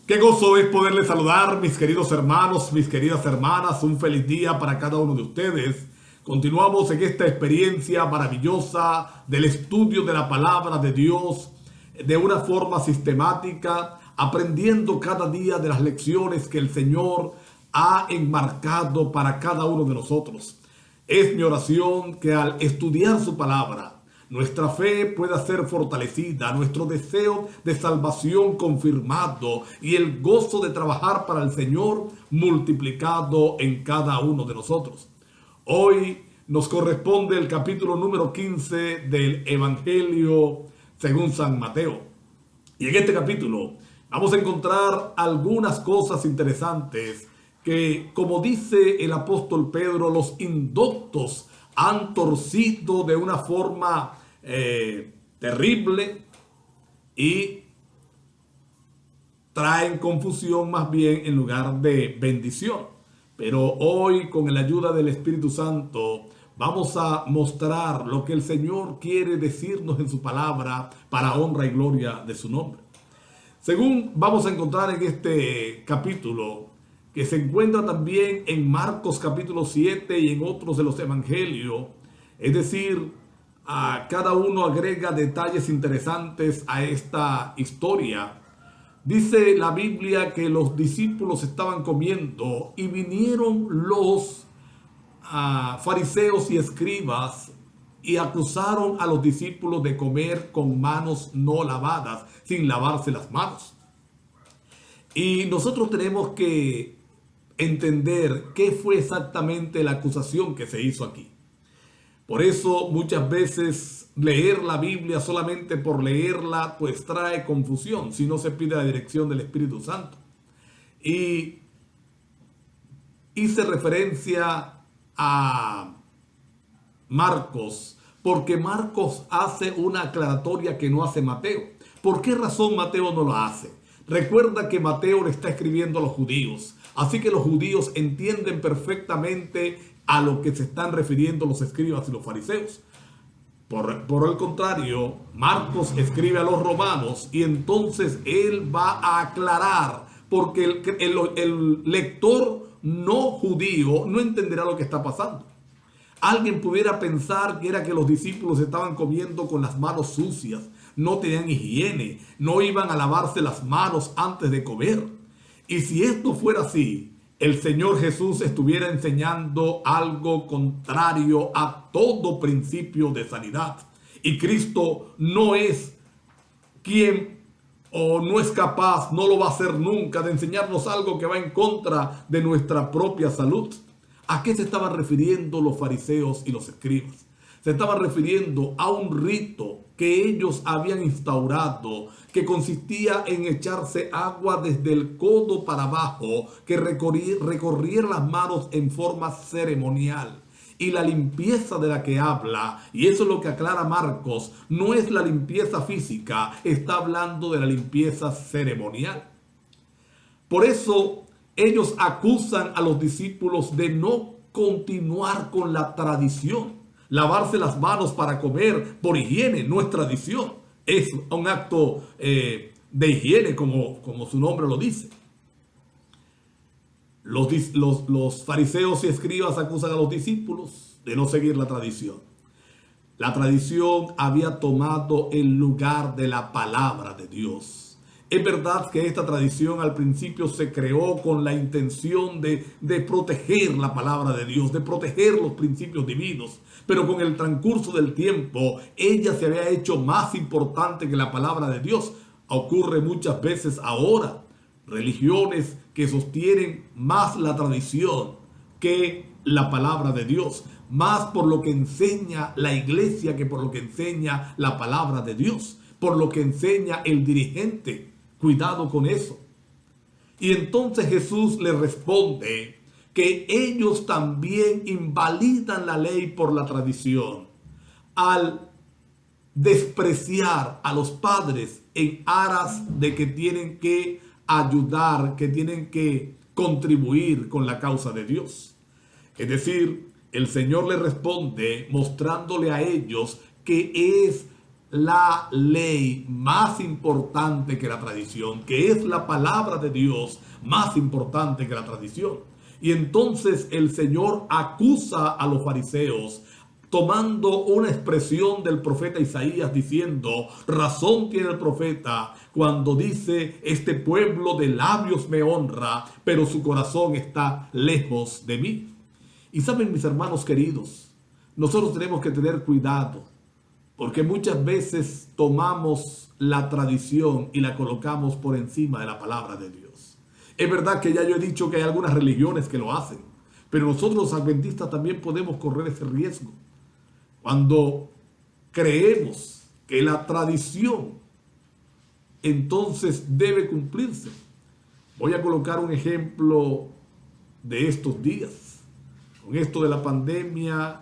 Qué gozo es poderles saludar, mis queridos hermanos, mis queridas hermanas. Un feliz día para cada uno de ustedes. Continuamos en esta experiencia maravillosa del estudio de la palabra de Dios de una forma sistemática, aprendiendo cada día de las lecciones que el Señor ha enmarcado para cada uno de nosotros. Es mi oración que al estudiar su palabra, nuestra fe pueda ser fortalecida, nuestro deseo de salvación confirmado y el gozo de trabajar para el Señor multiplicado en cada uno de nosotros. Hoy nos corresponde el capítulo número 15 del Evangelio según San Mateo. Y en este capítulo vamos a encontrar algunas cosas interesantes que, como dice el apóstol Pedro, los indoctos han torcido de una forma terrible y traen confusión más bien en lugar de bendición. Pero hoy, con la ayuda del Espíritu Santo, vamos a mostrar lo que el Señor quiere decirnos en su palabra para honra y gloria de su nombre. Según vamos a encontrar en este capítulo, que se encuentra también en Marcos capítulo 7 y en otros de los evangelios, es decir, a cada uno agrega detalles interesantes a esta historia. Dice la Biblia que los discípulos estaban comiendo y vinieron los fariseos y escribas y acusaron a los discípulos de comer con manos no lavadas, sin lavarse las manos. Y nosotros tenemos que entender qué fue exactamente la acusación que se hizo aquí. Por eso muchas veces leer la Biblia solamente por leerla pues trae confusión si no se pide la dirección del Espíritu Santo. Y hice referencia a Marcos porque Marcos hace una aclaratoria que no hace Mateo. ¿Por qué razón Mateo no lo hace? Recuerda que Mateo le está escribiendo a los judíos, así que los judíos entienden perfectamente a lo que se están refiriendo los escribas y los fariseos. Por el contrario, Marcos escribe a los romanos y entonces él va a aclarar, porque el lector no judío no entenderá lo que está pasando. Alguien pudiera pensar que era que los discípulos estaban comiendo con las manos sucias, no tenían higiene, no iban a lavarse las manos antes de comer. Y si esto fuera así, el Señor Jesús estuviera enseñando algo contrario a todo principio de sanidad. Y Cristo no es quien o no es capaz, no lo va a hacer nunca, de enseñarnos algo que va en contra de nuestra propia salud. ¿A qué se estaban refiriendo los fariseos y los escribas? Se estaban refiriendo a un rito que ellos habían instaurado, que consistía en echarse agua desde el codo para abajo, que recorriera las manos en forma ceremonial. Y la limpieza de la que habla, y eso es lo que aclara Marcos, no es la limpieza física, está hablando de la limpieza ceremonial. Por eso ellos acusan a los discípulos de no continuar con la tradición. Lavarse las manos para comer por higiene no es tradición, es un acto de higiene como su nombre lo dice. Los fariseos y escribas acusan a los discípulos de no seguir la tradición. La tradición había tomado el lugar de la palabra de Dios. Es verdad que esta tradición al principio se creó con la intención de proteger la palabra de Dios, de proteger los principios divinos, pero con el transcurso del tiempo ella se había hecho más importante que la palabra de Dios. Ocurre muchas veces ahora, religiones que sostienen más la tradición que la palabra de Dios, más por lo que enseña la iglesia que por lo que enseña la palabra de Dios, por lo que enseña el dirigente. Cuidado con eso. Y entonces Jesús le responde que ellos también invalidan la ley por la tradición al despreciar a los padres en aras de que tienen que ayudar, que tienen que contribuir con la causa de Dios. Es decir, el Señor le responde mostrándole a ellos que es la ley más importante que la tradición, que es la palabra de Dios más importante que la tradición. Y entonces el Señor acusa a los fariseos tomando una expresión del profeta Isaías diciendo: razón tiene el profeta cuando dice, este pueblo de labios me honra, pero su corazón está lejos de mí. Y saben, mis hermanos queridos, nosotros tenemos que tener cuidado, porque muchas veces tomamos la tradición y la colocamos por encima de la palabra de Dios. Es verdad que ya yo he dicho que hay algunas religiones que lo hacen, pero nosotros los adventistas también podemos correr ese riesgo. Cuando creemos que la tradición entonces debe cumplirse. Voy a colocar un ejemplo de estos días. Con esto de la pandemia,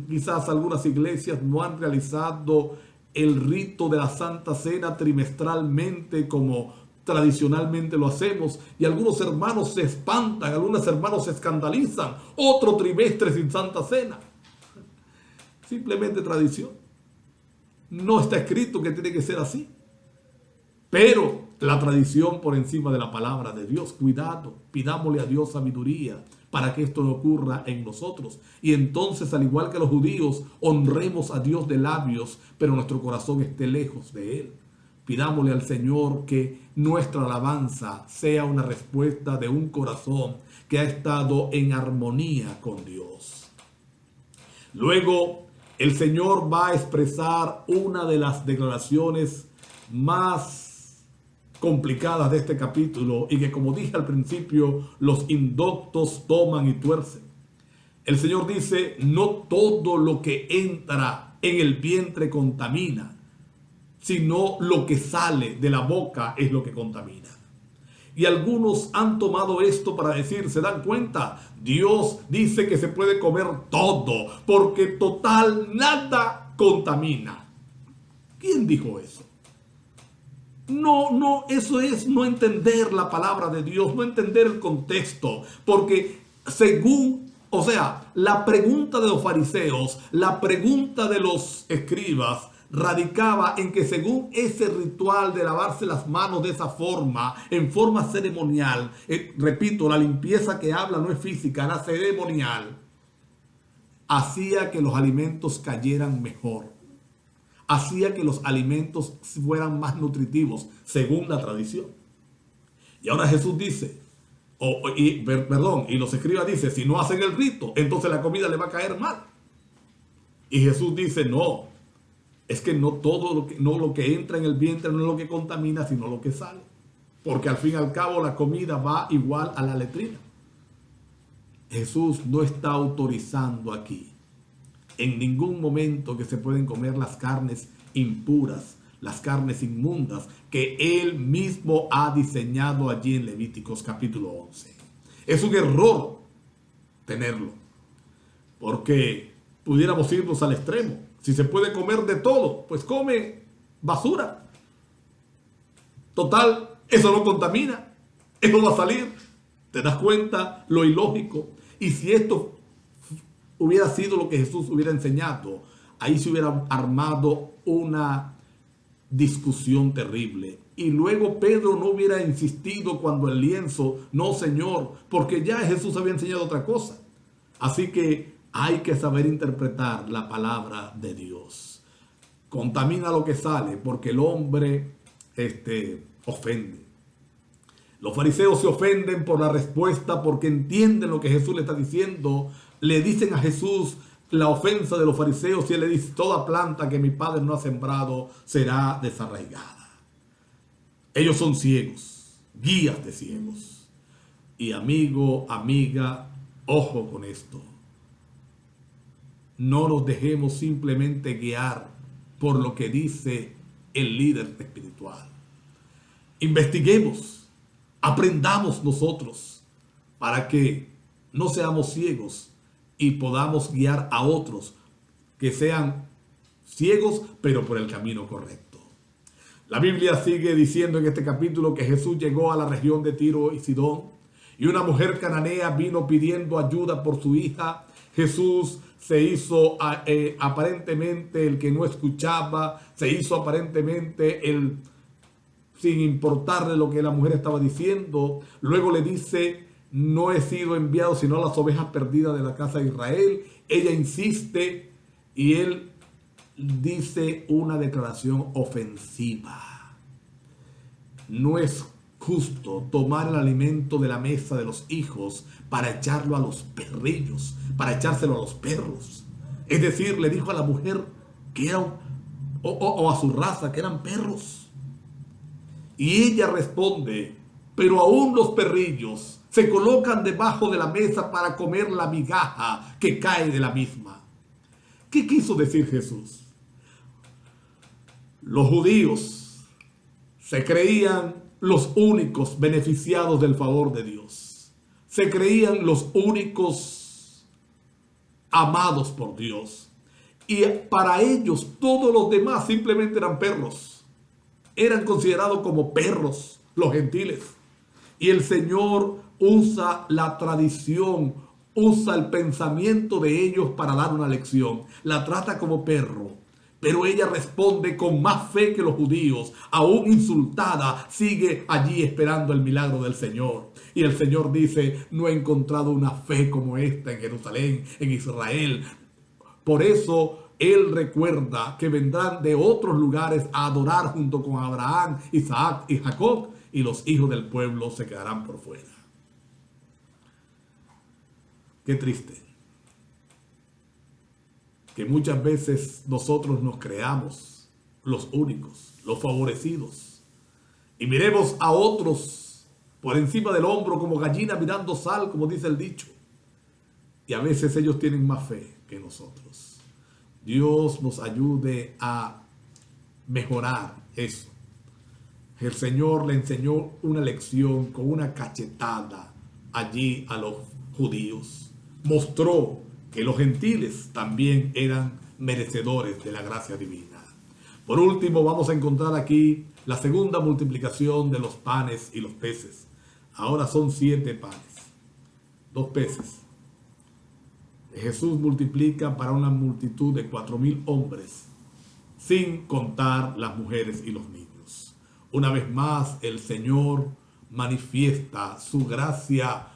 quizás algunas iglesias no han realizado el rito de la Santa Cena trimestralmente como tradicionalmente lo hacemos, y algunos hermanos se espantan, algunos hermanos se escandalizan. Otro trimestre sin Santa Cena. Simplemente tradición. No está escrito que tiene que ser así. Pero la tradición por encima de la palabra de Dios. Cuidado, pidámosle a Dios sabiduría para que esto no ocurra en nosotros. Y entonces, al igual que los judíos, honremos a Dios de labios, pero nuestro corazón esté lejos de Él. Pidámosle al Señor que nuestra alabanza sea una respuesta de un corazón que ha estado en armonía con Dios. Luego, el Señor va a expresar una de las declaraciones más complicadas de este capítulo y que, como dije al principio, los indoctos toman y tuercen. El Señor dice: no todo lo que entra en el vientre contamina, sino lo que sale de la boca es lo que contamina. Y algunos han tomado esto para decir, ¿se dan cuenta? Dios dice que se puede comer todo, porque total nada contamina. ¿Quién dijo eso? No, eso es no entender la palabra de Dios, no entender el contexto, porque la pregunta de los fariseos, la pregunta de los escribas, radicaba en que según ese ritual de lavarse las manos de esa forma, en forma ceremonial, repito, la limpieza que habla no es física, la ceremonial, hacía que los alimentos cayeran mejor, hacía que los alimentos fueran más nutritivos, según la tradición. Y ahora Jesús dice, y los escribas dicen, si no hacen el rito, entonces la comida le va a caer mal. Y Jesús dice, no. Es que no todo lo que entra en el vientre no es lo que contamina, sino lo que sale. Porque al fin y al cabo la comida va igual a la letrina. Jesús no está autorizando aquí en ningún momento que se pueden comer las carnes impuras, las carnes inmundas que Él mismo ha diseñado allí en Levíticos capítulo 11. Es un error tenerlo, porque pudiéramos irnos al extremo. Si se puede comer de todo, pues come basura. Total, eso no contamina, eso va a salir. ¿Te das cuenta lo ilógico? Y si esto hubiera sido lo que Jesús hubiera enseñado, ahí se hubiera armado una discusión terrible. Y luego Pedro no hubiera insistido cuando el lienzo, no Señor, porque ya Jesús había enseñado otra cosa. Así que hay que saber interpretar la palabra de Dios. Contamina lo que sale, porque el hombre ofende. Los fariseos se ofenden por la respuesta, porque entienden lo que Jesús le está diciendo. Le dicen a Jesús la ofensa de los fariseos y Él le dice, toda planta que mi Padre no ha sembrado será desarraigada. Ellos son ciegos, guías de ciegos. Y amigo, amiga, ojo con esto. No nos dejemos simplemente guiar por lo que dice el líder espiritual. Investiguemos, aprendamos nosotros para que no seamos ciegos y podamos guiar a otros que sean ciegos, pero por el camino correcto. La Biblia sigue diciendo en este capítulo que Jesús llegó a la región de Tiro y Sidón y una mujer cananea vino pidiendo ayuda por su hija. Jesús se hizo aparentemente el que no escuchaba, se hizo aparentemente el sin importarle lo que la mujer estaba diciendo. Luego le dice, no he sido enviado sino a las ovejas perdidas de la casa de Israel. Ella insiste y él dice una declaración ofensiva. No es justo tomar el alimento de la mesa de los hijos para echarlo a los perrillos, para echárselo a los perros. Es decir, le dijo a la mujer que eran, o a su raza, que eran perros. Y ella responde, pero aún los perrillos se colocan debajo de la mesa para comer la migaja que cae de la misma. ¿Qué quiso decir Jesús? Los judíos se creían los únicos beneficiados del favor de Dios. Se creían los únicos amados por Dios. Y para ellos todos los demás simplemente eran perros. Eran considerados como perros los gentiles. Y el Señor usa la tradición, usa el pensamiento de ellos para dar una lección. La trata como perro. Pero ella responde con más fe que los judíos. Aún insultada, sigue allí esperando el milagro del Señor. Y el Señor dice, no he encontrado una fe como esta en Jerusalén, en Israel. Por eso Él recuerda que vendrán de otros lugares a adorar junto con Abraham, Isaac y Jacob, y los hijos del pueblo se quedarán por fuera. Qué triste que muchas veces nosotros nos creamos los únicos, los favorecidos, y miremos a otros por encima del hombro como gallina mirando sal, como dice el dicho, y a veces ellos tienen más fe que nosotros. Dios nos ayude a mejorar eso. El Señor le enseñó una lección con una cachetada allí a los judíos. Mostró que los gentiles también eran merecedores de la gracia divina. Por último, vamos a encontrar aquí la segunda multiplicación de los panes y los peces. Ahora son 7 panes, 2 peces. Jesús multiplica para una multitud de 4,000 hombres, sin contar las mujeres y los niños. Una vez más, el Señor manifiesta su gracia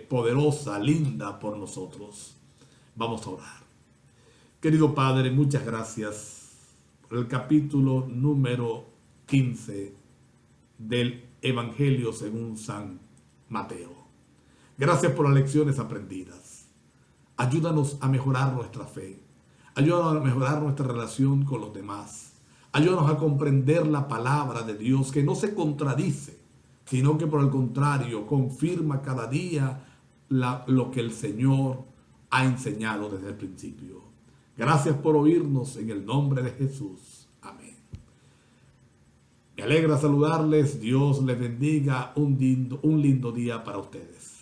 poderosa, linda por nosotros. Vamos a orar. Querido Padre, muchas gracias por el capítulo número 15 del Evangelio según San Mateo. Gracias por las lecciones aprendidas. Ayúdanos a mejorar nuestra fe. Ayúdanos a mejorar nuestra relación con los demás. Ayúdanos a comprender la palabra de Dios que no se contradice, sino que por el contrario confirma cada día lo que el Señor ha enseñado desde el principio. Gracias por oírnos en el nombre de Jesús. Amén. Me alegra saludarles. Dios les bendiga. Un lindo día para ustedes.